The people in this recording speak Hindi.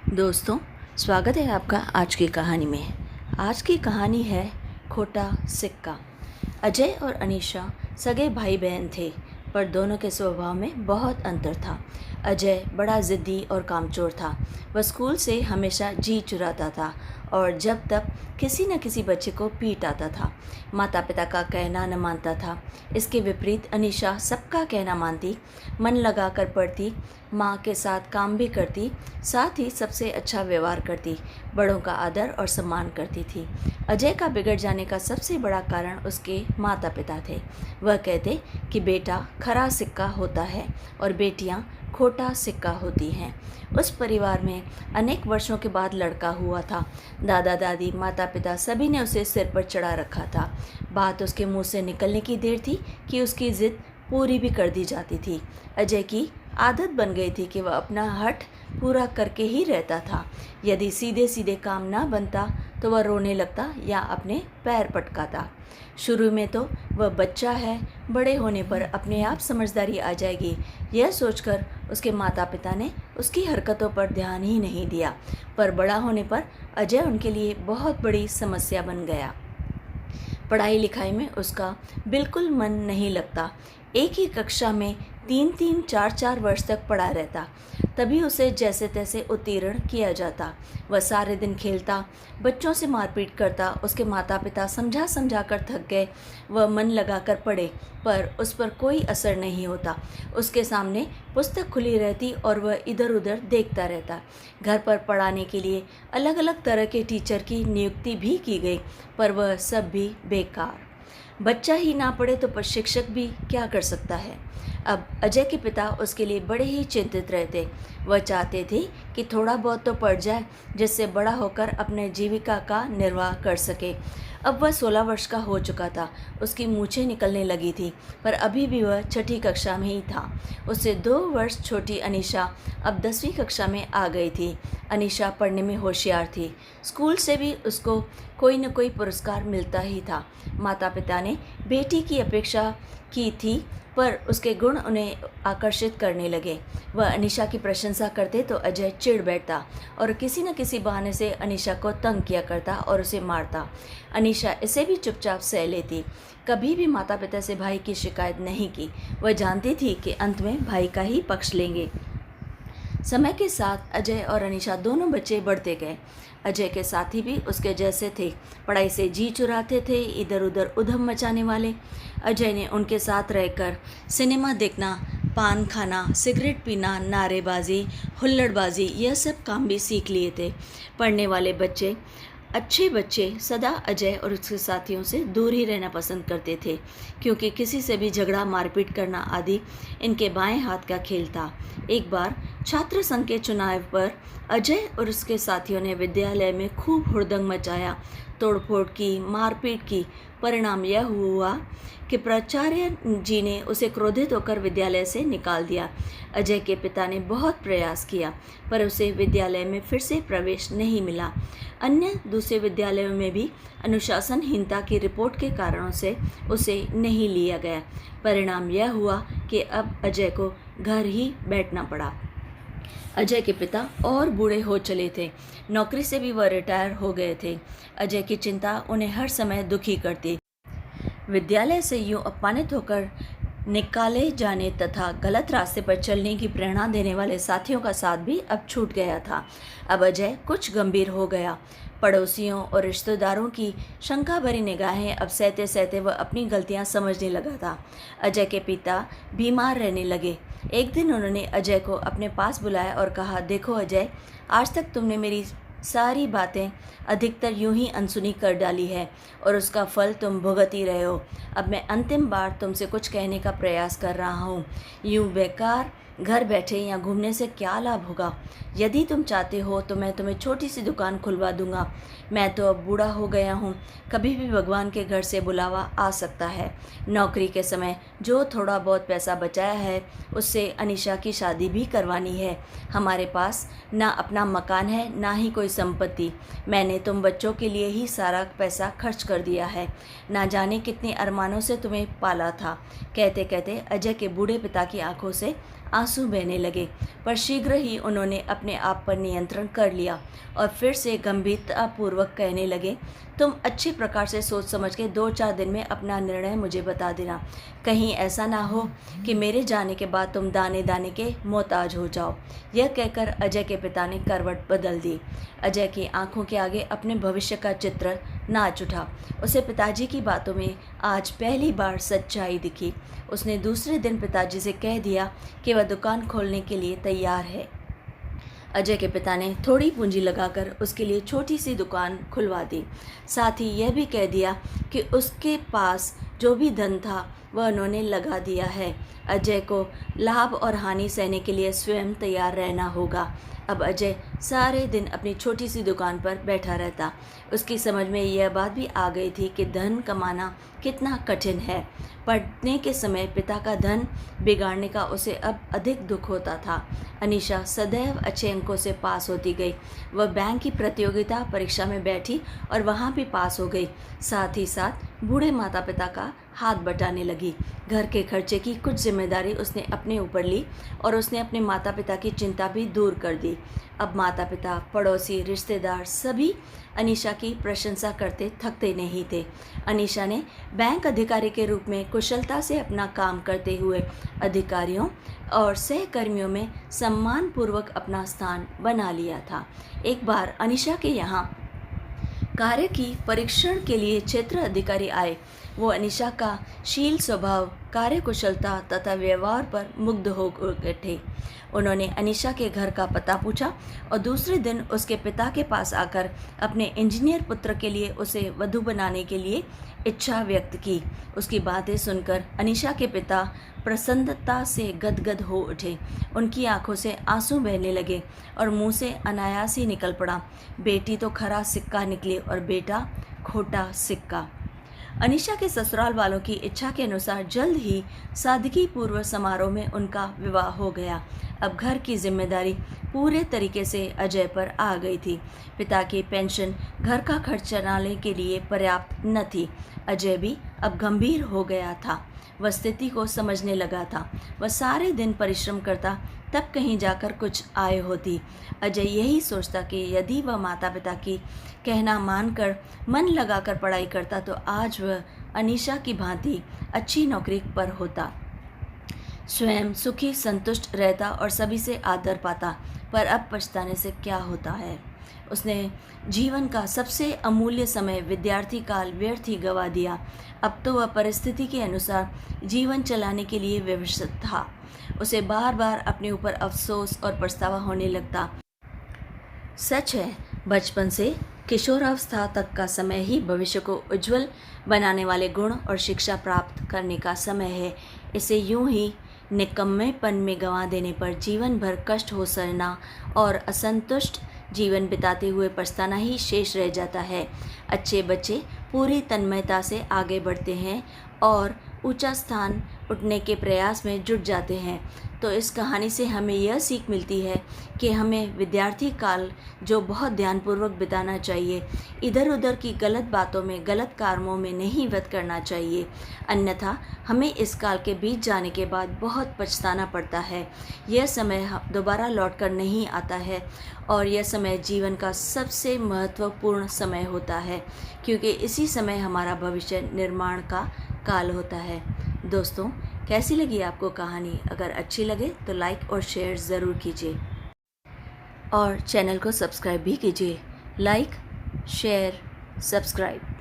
दोस्तों, स्वागत है आपका आज की कहानी में। आज की कहानी है खोटा सिक्का। अजय और अनीशा सगे भाई बहन थे, पर दोनों के स्वभाव में बहुत अंतर था। अजय बड़ा ज़िद्दी और कामचोर था। वह स्कूल से हमेशा जी चुराता था और जब तक किसी न किसी बच्चे को पीट आता था। माता पिता का कहना न मानता था। इसके विपरीत अनीशा सबका कहना मानती, मन लगा कर पढ़ती, माँ के साथ काम भी करती, साथ ही सबसे अच्छा व्यवहार करती, बड़ों का आदर और सम्मान करती थी। अजय का बिगड़ जाने का सबसे बड़ा कारण उसके माता पिता थे। वह कहते कि बेटा खरा सिक्का होता है और बेटियां खोटा सिक्का होती हैं। उस परिवार में अनेक वर्षों के बाद लड़का हुआ था। दादा दादी माता पिता सभी ने उसे सिर पर चढ़ा रखा था। बात उसके मुंह से निकलने की देर थी कि उसकी जिद पूरी भी कर दी जाती थी। अजय की आदत बन गई थी कि वह अपना हठ पूरा करके ही रहता था। यदि सीधे सीधे काम ना बनता तो वह रोने लगता या अपने पैर पटकाता। शुरू में तो वह बच्चा है, बड़े होने पर अपने आप समझदारी आ जाएगी, यह सोचकर उसके माता पिता ने उसकी हरकतों पर ध्यान ही नहीं दिया। पर बड़ा होने पर अजय उनके लिए बहुत बड़ी समस्या बन गया। पढ़ाई लिखाई में उसका बिल्कुल मन नहीं लगता। एक ही कक्षा में 3-3, 4-4 वर्ष तक पढ़ा रहता, तभी उसे जैसे तैसे उत्तीर्ण किया जाता। वह सारे दिन खेलता, बच्चों से मारपीट करता। उसके माता पिता समझा समझा कर थक गए। वह मन लगाकर पढ़े, पर उस पर कोई असर नहीं होता। उसके सामने पुस्तक खुली रहती और वह इधर उधर देखता रहता। घर पर पढ़ाने के लिए अलग अलग तरह के टीचर की नियुक्ति भी की गई, पर वह सब भी बेकार। बच्चा ही ना पढ़े तो शिक्षक भी क्या कर सकता है। अब अजय के पिता उसके लिए बड़े ही चिंतित रहते। वह चाहते थे कि थोड़ा बहुत तो पढ़ जाए, जिससे बड़ा होकर अपने जीविका का निर्वाह कर सके। अब वह 16 वर्ष का हो चुका था। उसकी मूछें निकलने लगी थी, पर अभी भी वह छठी कक्षा में ही था। उससे 2 वर्ष छोटी अनीशा अब 10वीं कक्षा में आ गई थी। अनीशा पढ़ने में होशियार थी। स्कूल से भी उसको कोई न कोई पुरस्कार मिलता ही था। माता पिता ने बेटी की अपेक्षा की थी, पर उसके गुण उन्हें आकर्षित करने लगे। वह अनीशा की प्रशंसा करते तो अजय चिढ़ बैठता और किसी न किसी बहाने से अनीशा को तंग किया करता और उसे मारता। अनीशा इसे भी चुपचाप सह लेती। कभी भी माता पिता से भाई की शिकायत नहीं की। वह जानती थी कि अंत में भाई का ही पक्ष लेंगे। समय के साथ अजय और अनीशा दोनों बच्चे बढ़ते गए। अजय के साथी भी उसके जैसे थे, पढ़ाई से जी चुराते थे, इधर उधर उधम मचाने वाले। अजय ने उनके साथ रहकर सिनेमा देखना, पान खाना, सिगरेट पीना, नारेबाजी, हुल्लड़बाजी, यह सब काम भी सीख लिए थे। पढ़ने वाले बच्चे, अच्छे बच्चे सदा अजय और उसके साथियों से दूर ही रहना पसंद करते थे, क्योंकि किसी से भी झगड़ा मारपीट करना आदि इनके बाएं हाथ का खेल था। एक बार छात्र संघ के चुनाव पर अजय और उसके साथियों ने विद्यालय में खूब हुड़दंग मचाया, तोड़फोड़ की, मारपीट की। परिणाम यह हुआ कि प्राचार्य जी ने उसे क्रोधित होकर विद्यालय से निकाल दिया। अजय के पिता ने बहुत प्रयास किया, पर उसे विद्यालय में फिर से प्रवेश नहीं मिला। अन्य दूसरे विद्यालयों में भी अनुशासनहीनता की रिपोर्ट के कारणों से उसे नहीं लिया गया। परिणाम यह हुआ कि अब अजय को घर ही बैठना पड़ा। अजय के पिता और बूढ़े हो चले थे, नौकरी से भी वह रिटायर हो गए थे। अजय की चिंता उन्हें हर समय दुखी करती। विद्यालय से यूं अपमानित होकर निकाले जाने तथा गलत रास्ते पर चलने की प्रेरणा देने वाले साथियों का साथ भी अब छूट गया था। अब अजय कुछ गंभीर हो गया। पड़ोसियों और रिश्तेदारों की शंका भरी निगाहें अब सहते सहते वह अपनी गलतियां समझने लगा था। अजय के पिता बीमार रहने लगे। एक दिन उन्होंने अजय को अपने पास बुलाया और कहा, देखो अजय, आज तक तुमने मेरी सारी बातें अधिकतर यूं ही अनसुनी कर डाली है और उसका फल तुम भुगत ही रहे हो। अब मैं अंतिम बार तुमसे कुछ कहने का प्रयास कर रहा हूँ। यूं बेकार घर बैठे या घूमने से क्या लाभ होगा? यदि तुम चाहते हो तो मैं तुम्हें छोटी सी दुकान खुलवा दूंगा। मैं तो अब बूढ़ा हो गया हूँ, कभी भी भगवान के घर से बुलावा आ सकता है। नौकरी के समय जो थोड़ा बहुत पैसा बचाया है उससे अनीशा की शादी भी करवानी है। हमारे पास ना अपना मकान है, ना ही कोई संपत्ति। मैंने तुम बच्चों के लिए ही सारा पैसा खर्च कर दिया है। ना जाने कितने अरमानों से तुम्हें पाला था। कहते कहते अजय के बूढ़े पिता की आंखों से आंसू बहने लगे, पर शीघ्र ही उन्होंने अपने आप पर नियंत्रण कर लिया और फिर से गंभीरतापूर्वक कहने लगे, तुम अच्छे प्रकार से सोच समझ के 2-4 दिन में अपना निर्णय मुझे बता देना। कहीं ऐसा ना हो कि मेरे जाने के बाद तुम दाने दाने के मोहताज हो जाओ। यह कहकर अजय के पिता ने करवट बदल दी। अजय की आंखों के आगे अपने भविष्य का चित्र नाच उठा। उसे पिताजी की बातों में आज पहली बार सच्चाई दिखी। उसने दूसरे दिन पिताजी से कह दिया कि वह दुकान खोलने के लिए तैयार है। अजय के पिता ने थोड़ी पूंजी लगाकर उसके लिए छोटी सी दुकान खुलवा दी। साथ ही यह भी कह दिया कि उसके पास जो भी धन था वह उन्होंने लगा दिया है। अजय को लाभ और हानि सहने के लिए स्वयं तैयार रहना होगा। अब अजय सारे दिन अपनी छोटी सी दुकान पर बैठा रहता। उसकी समझ में यह बात भी आ गई थी कि धन कमाना कितना कठिन है। पढ़ने के समय पिता का धन बिगाड़ने का उसे अब अधिक दुख होता था। अनीशा सदैव अच्छे अंकों से पास होती गई। वह बैंक की प्रतियोगिता परीक्षा में बैठी और वहाँ भी पास हो गई। साथ ही साथ बूढ़े माता पिता का हाथ बटाने लगी। घर के खर्चे की कुछ जिम्मेदारी उसने अपने ऊपर ली और उसने अपने माता पिता की चिंता भी दूर कर दी। अब माता पिता, पड़ोसी, रिश्तेदार सभी अनीशा की प्रशंसा करते थकते नहीं थे। अनीशा ने बैंक अधिकारी के रूप में कुशलता से अपना काम करते हुए अधिकारियों और सहकर्मियों में सम्मानपूर्वक अपना स्थान बना लिया था। एक बार अनीशा के यहाँ कार्य की परीक्षण के लिए क्षेत्र अधिकारी आए। वो अनीशा का शील स्वभाव, कार्यकुशलता तथा व्यवहार पर मुग्ध हो गए थे। उन्होंने अनीशा के घर का पता पूछा और दूसरे दिन उसके पिता के पास आकर अपने इंजीनियर पुत्र के लिए उसे वधू बनाने के लिए इच्छा व्यक्त की। उसकी बातें सुनकर अनीशा के पिता प्रसन्नता से गदगद हो उठे। उनकी आंखों से आंसू बहने लगे और मुंह से अनायास ही निकल पड़ा, बेटी तो खरा सिक्का निकली और बेटा खोटा सिक्का। अनीशा के ससुराल वालों की इच्छा के अनुसार जल्द ही सादगी पूर्व समारोह में उनका विवाह हो गया। अब घर की जिम्मेदारी पूरे तरीके से अजय पर आ गई थी। पिता की पेंशन घर का खर्च चलाने के लिए पर्याप्त न थी। अजय भी अब गंभीर हो गया था। वह स्थिति को समझने लगा था। वह सारे दिन परिश्रम करता, तब कहीं जाकर कुछ आय होती। अजय यही सोचता कि यदि वह माता पिता की कहना मानकर मन लगाकर पढ़ाई करता तो आज वह अनीशा की भांति अच्छी नौकरी पर होता, स्वयं सुखी संतुष्ट रहता और सभी से आदर पाता। पर अब पछताने से क्या होता है। उसने जीवन का सबसे अमूल्य समय विद्यार्थी काल व्यर्थ ही गवा दिया। अब तो वह परिस्थिति के अनुसार जीवन चलाने के लिए व्यवस्थित था। उसे बार बार अपने ऊपर अफसोस और पछतावा होने लगता। सच है, बचपन से किशोरावस्था तक का समय ही भविष्य को उज्जवल बनाने वाले गुण और शिक्षा प्राप्त करने का समय है। इसे यूं ही निकम्मेपन में गंवा देने पर जीवन भर कष्ट हो सहना और असंतुष्ट जीवन बिताते हुए पछताना ही शेष रह जाता है। अच्छे बच्चे पूरी तन्मयता से आगे बढ़ते हैं और ऊंचा स्थान उठने के प्रयास में जुट जाते हैं। तो इस कहानी से हमें यह सीख मिलती है कि हमें विद्यार्थी काल जो बहुत ध्यानपूर्वक बिताना चाहिए, इधर उधर की गलत बातों में, गलत कामों में नहीं व्यर्थ करना चाहिए। अन्यथा हमें इस काल के बीत जाने के बाद बहुत पछताना पड़ता है। यह समय दोबारा लौट कर नहीं आता है और यह समय जीवन का सबसे महत्वपूर्ण समय होता है, क्योंकि इसी समय हमारा भविष्य निर्माण का काल होता है। दोस्तों, कैसी लगी आपको कहानी? अगर अच्छी लगे तो लाइक और शेयर ज़रूर कीजिए और चैनल को सब्सक्राइब भी कीजिए। Like, share, subscribe.